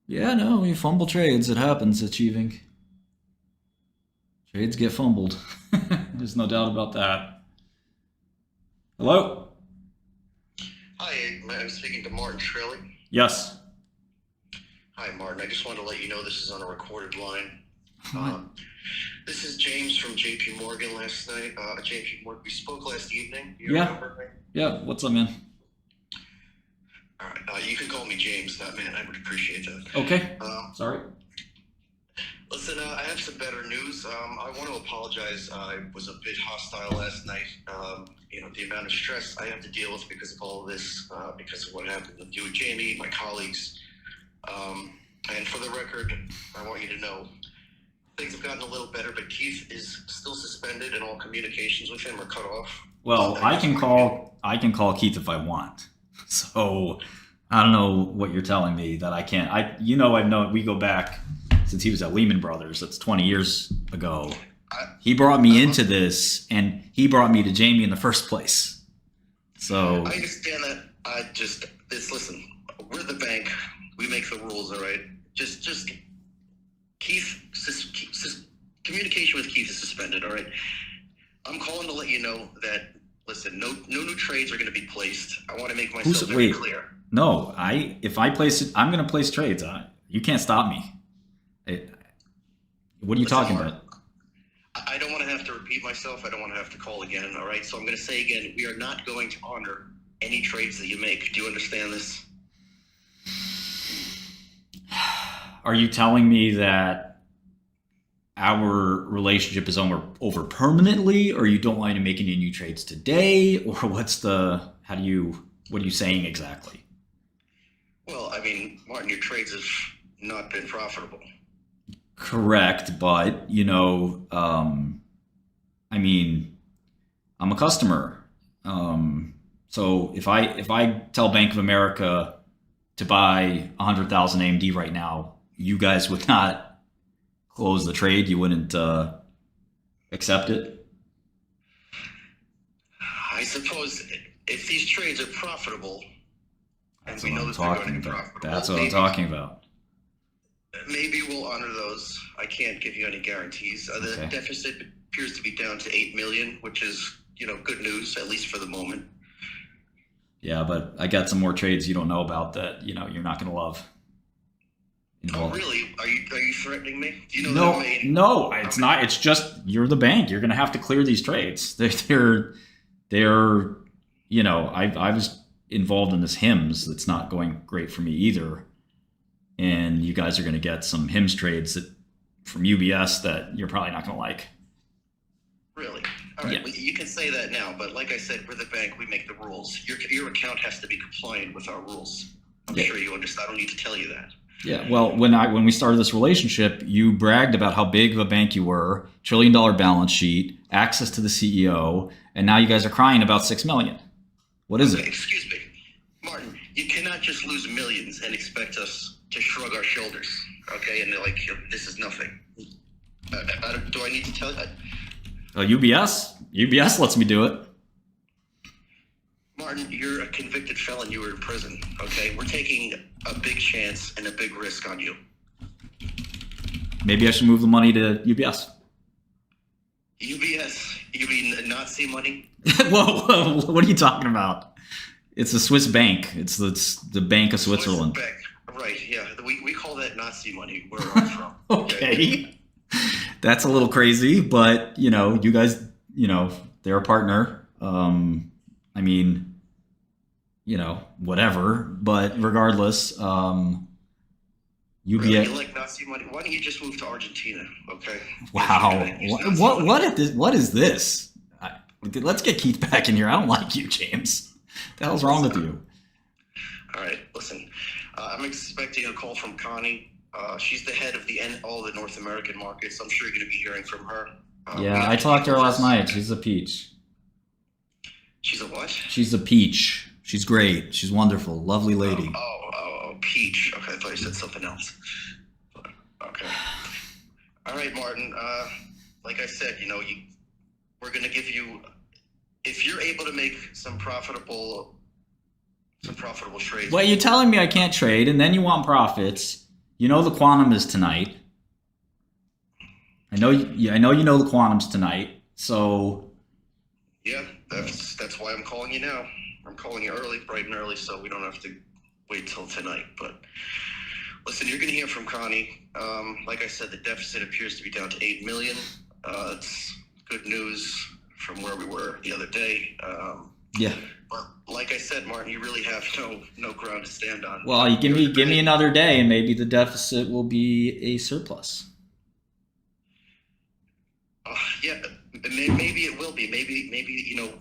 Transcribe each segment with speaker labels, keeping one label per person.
Speaker 1: Yeah, no, you fumble trades. It happens, achieving. Trades get fumbled. There's no doubt about that. Hello?
Speaker 2: Hi, I'm speaking to Martin Shkreli.
Speaker 1: Yes.
Speaker 2: Hi, Martin. I just wanted to let you know this is on a recorded line.
Speaker 1: What?
Speaker 2: This is James from JP Morgan last night. JP Morgan, we spoke last evening. Do you
Speaker 1: Yeah.
Speaker 2: remember me?
Speaker 1: Yeah, what's up, man?
Speaker 2: All right. You can call me James, not man. I would appreciate that.
Speaker 1: Okay.
Speaker 2: Um,
Speaker 1: Sorry.
Speaker 2: Listen, I have some better news. I want to apologize. I was a bit hostile last night. The amount of stress I have to deal with because of all of this, because of what happened with you and Jamie, my colleagues. And for the record, I want you to know things have gotten a little better, but Keith is still suspended and all communications with him are cut off.
Speaker 1: Well, I can call Keith if I want. So I don't know what you're telling me that I can't. I've known we go back since he was at Lehman Brothers. That's 20 years ago. He brought me into this, and he brought me to Jamie in the first place. So
Speaker 2: I understand that. Listen, we're the bank. We make the rules, all right? Just Keith, communication with Keith is suspended, all right? I'm calling to let you know that, listen, no new trades are going to be placed. I want to make myself very clear.
Speaker 1: No, if I place it, I'm going to place trades. You can't stop me. What are you talking about?
Speaker 2: I don't want to have to repeat myself. I don't want to have to call again, all right? So I'm going to say again, we are not going to honor any trades that you make. Do you understand this?
Speaker 1: Are you telling me that our relationship is over permanently, or you don't want me to make any new trades today, or what are you saying exactly?
Speaker 2: Well, I mean, Martin, your trades have not been profitable.
Speaker 1: Correct, but I mean, I'm a customer. So if I tell Bank of America to buy 100,000 AMD right now, you guys would not close the trade. You wouldn't accept it.
Speaker 2: I suppose if these trades are profitable, and
Speaker 1: That's
Speaker 2: we
Speaker 1: what
Speaker 2: know
Speaker 1: I'm
Speaker 2: that they're going to
Speaker 1: talking
Speaker 2: be
Speaker 1: about.
Speaker 2: profitable,
Speaker 1: That's what I'm talking about.
Speaker 2: maybe we'll honor those. I can't give you any guarantees. The
Speaker 1: Okay.
Speaker 2: deficit appears to be down to 8 million, which is, good news, at least for the moment.
Speaker 1: Yeah, but I got some more trades you don't know about that you're not going to love.
Speaker 2: Oh, really? Are you threatening me? Do you know
Speaker 1: No,
Speaker 2: that
Speaker 1: no, it's not. It's just you're the bank. You're going to have to clear these trades. They're I was involved in this HIMS that's not going great for me either. And you guys are going to get some HIMS trades from UBS that you're probably not going to like.
Speaker 2: Really? All right.
Speaker 1: Yeah.
Speaker 2: Well, you can say that now, but like I said, we're the bank. We make the rules. Your account has to be compliant with our rules. I'm sure you understand. I don't need to tell you that.
Speaker 1: Yeah. Well, when we started this relationship, you bragged about how big of a bank you were, $1 trillion balance sheet, access to the CEO, and now you guys are crying about 6 million. What is it?
Speaker 2: Excuse me, Martin. You cannot just lose millions and expect us to shrug our shoulders, okay? And they're like, this is nothing. Do I need to tell you?
Speaker 1: UBS lets me do it.
Speaker 2: Martin, you're a convicted felon. You were in prison, okay? We're taking a big chance and a big risk on you.
Speaker 1: Maybe I should move the money to UBS.
Speaker 2: UBS? You mean Nazi money?
Speaker 1: Whoa, what are you talking about? It's a Swiss bank. It's the Bank of Switzerland.
Speaker 2: Swiss bank. Right, yeah. We call that Nazi money where I'm from.
Speaker 1: Okay. That's a little crazy, but you guys, they're a partner. I mean, whatever. But regardless, UBS.
Speaker 2: Really? You like Nazi money? Why don't you just move to Argentina? Okay.
Speaker 1: Wow. What is this? Let's get Keith back in here. I don't like you, James. What the hell's wrong with you?
Speaker 2: All right, listen. I'm expecting a call from Connie. She's the head of all the North American markets. I'm sure you're going to be hearing from her.
Speaker 1: Yeah, I talked to her last night. She's a peach.
Speaker 2: She's a what?
Speaker 1: She's a peach. She's great. She's wonderful. Lovely lady.
Speaker 2: Oh, peach. Okay, I thought you said something else. Okay. All right, Martin. Like I said, we're going to give you, if you're able to make some profitable trades.
Speaker 1: Well, you're telling me I can't trade, and then you want profits, You know the quantum is tonight. I know you know the quantum's tonight. So
Speaker 2: Yeah, that's why I'm calling you now. I'm calling you early, bright and early, so we don't have to wait till tonight. But listen, you're going to hear from Connie. Like I said, the deficit appears to be down to $8 million. It's good news from where we were the other day.
Speaker 1: yeah.
Speaker 2: But like I said, Martin, you really have no ground to stand on.
Speaker 1: Well, you give me another day, and maybe the deficit will be a surplus.
Speaker 2: Yeah, maybe it will be. Maybe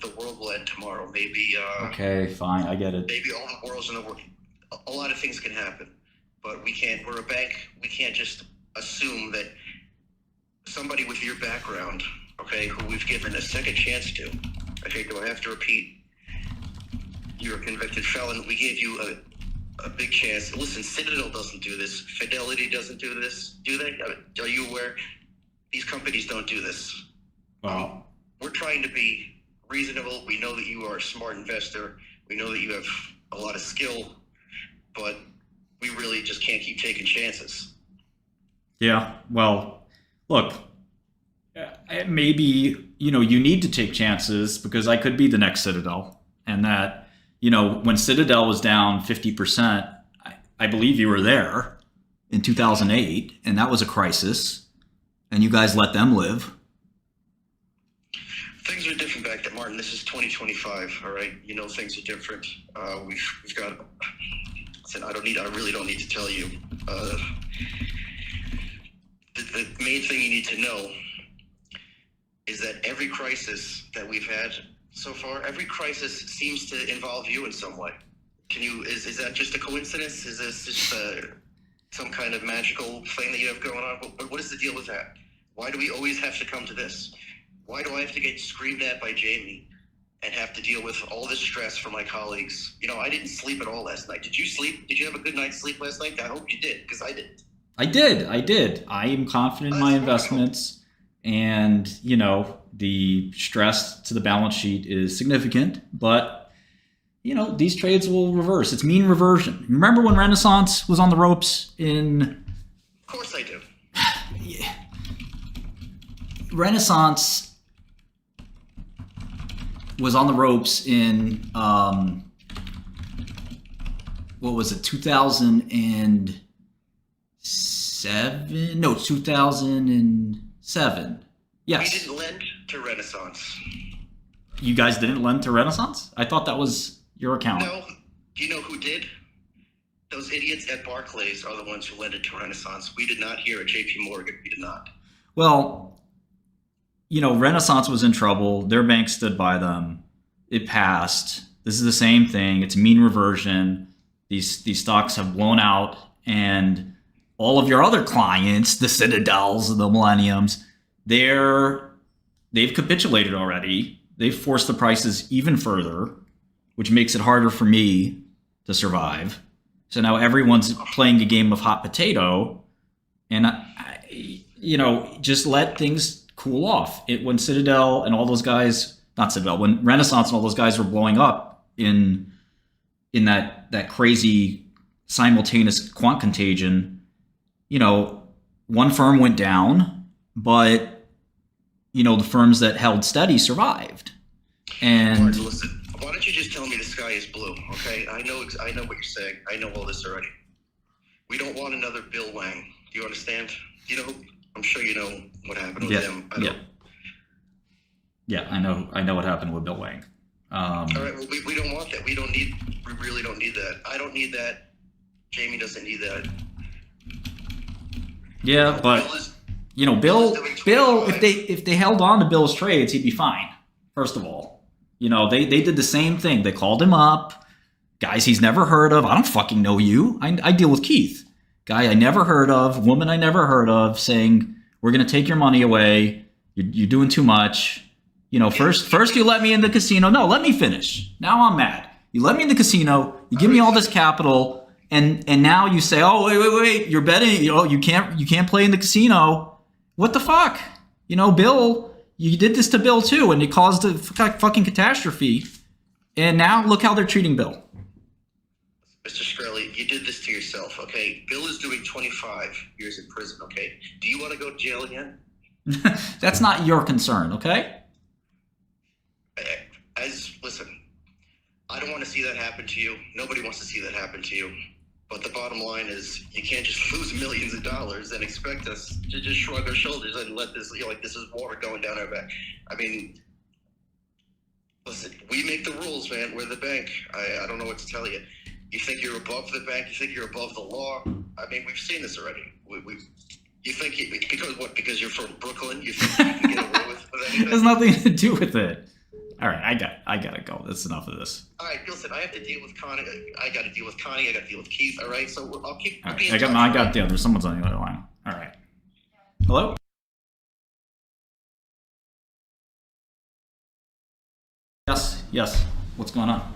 Speaker 2: the world will end tomorrow. Maybe.
Speaker 1: Okay, fine, I get it.
Speaker 2: Maybe all the world's in the world. A lot of things can happen, but we can't. We're a bank. We can't just assume that somebody with your background, okay, who we've given a second chance to. Okay, do I have to repeat? You're a convicted felon. We gave you a big chance. Listen, Citadel doesn't do this. Fidelity doesn't do this. Do they? Are you aware? These companies don't do this.
Speaker 1: Well,
Speaker 2: we're trying to be reasonable. We know that you are a smart investor. We know that you have a lot of skill, but we really just can't keep taking chances.
Speaker 1: yeah. Well, look, maybe you need to take chances because I could be the next Citadel, and that when Citadel was down 50%, I believe you were there in 2008, and that was a crisis. And you guys let them live.
Speaker 2: Things are different back then, Martin. This is 2025, all right? Things are different. We've got. Listen, I really don't need to tell you. The main thing you need to know is that every crisis that we've had so far, every crisis seems to involve you in some way. Is that just a coincidence? Is this just some kind of magical thing that you have going on? What is the deal with that? Why do we always have to come to this? Why do I have to get screamed at by Jamie and have to deal with all this stress from my colleagues? I didn't sleep at all last night. Did you sleep? Did you have a good night's sleep last night? I hope you did, because I didn't.
Speaker 1: I did. I am confident in my investments, and the stress to the balance sheet is significant, but these trades will reverse. It's mean reversion. Remember when Renaissance was on the ropes in...
Speaker 2: Of course I do.
Speaker 1: Yeah. Renaissance was on the ropes in, what was it, 2007? No, 2007. Yes.
Speaker 2: We didn't lend to Renaissance.
Speaker 1: You guys didn't lend to Renaissance? I thought that was your account.
Speaker 2: No. Do you know who did? Those idiots at Barclays are the ones who lended to Renaissance. We did not here at JP Morgan. We did not.
Speaker 1: Well, Renaissance was in trouble. Their bank stood by them. It passed. This is the same thing. It's mean reversion. These stocks have blown out, and all of your other clients, the Citadels, the Millenniums, they've capitulated already. They've forced the prices even further, which makes it harder for me to survive. So now everyone's playing a game of hot potato, and just let things cool off. When Citadel and all those guys, not Citadel, when Renaissance and all those guys were blowing up in that crazy simultaneous quant contagion, one firm went down, but the firms that held steady survived. And
Speaker 2: Martin, listen, why don't you just tell me the sky is blue, okay? I know what you're saying. I know all this already. We don't want another Bill Wang. Do you understand? I'm sure you know what happened with him.
Speaker 1: Yeah, I know what happened with Bill Wang.
Speaker 2: All right, well, we don't want that. We really don't need that. I don't need that. Jamie doesn't need that.
Speaker 1: Yeah, but Bill, if they held on to Bill's trades, he'd be fine. First of all, they did the same thing. They called him up, guys he's never heard of. I don't fucking know you. I deal with Keith, guy I never heard of, woman I never heard of, saying we're gonna take your money away. You're doing too much. First you let me in the casino. No, let me finish. Now I'm mad. You let me in the casino. You give me all this capital, and now you say, oh wait, you're betting. You can't play in the casino. What the fuck? Bill, you did this to Bill too, and it caused a fucking catastrophe. And now look how they're treating Bill.
Speaker 2: Mr. Shkreli, you did this to yourself, okay? Bill is doing 25 years in prison, okay? Do you want to go to jail again?
Speaker 1: That's not your concern, okay?
Speaker 2: Listen, I don't want to see that happen to you. Nobody wants to see that happen to you. But the bottom line is, you can't just lose millions of dollars and expect us to just shrug our shoulders and let this, like this is water going down our back. I mean, listen, we make the rules, man. We're the bank. I don't know what to tell you. You think you're above the bank? You think you're above the law? I mean, we've seen this already. You think because what? Because you're from Brooklyn, you think you can get away with anything?
Speaker 1: There's nothing to do with it. All right, I gotta go. That's enough of this.
Speaker 2: All right, listen, I have to deal with Connie. I got to deal with Connie. I got to deal with Keith. All right, so I'll keep.
Speaker 1: All right, I got there's someone's on the other line. All right. Hello. Yes. What's going on?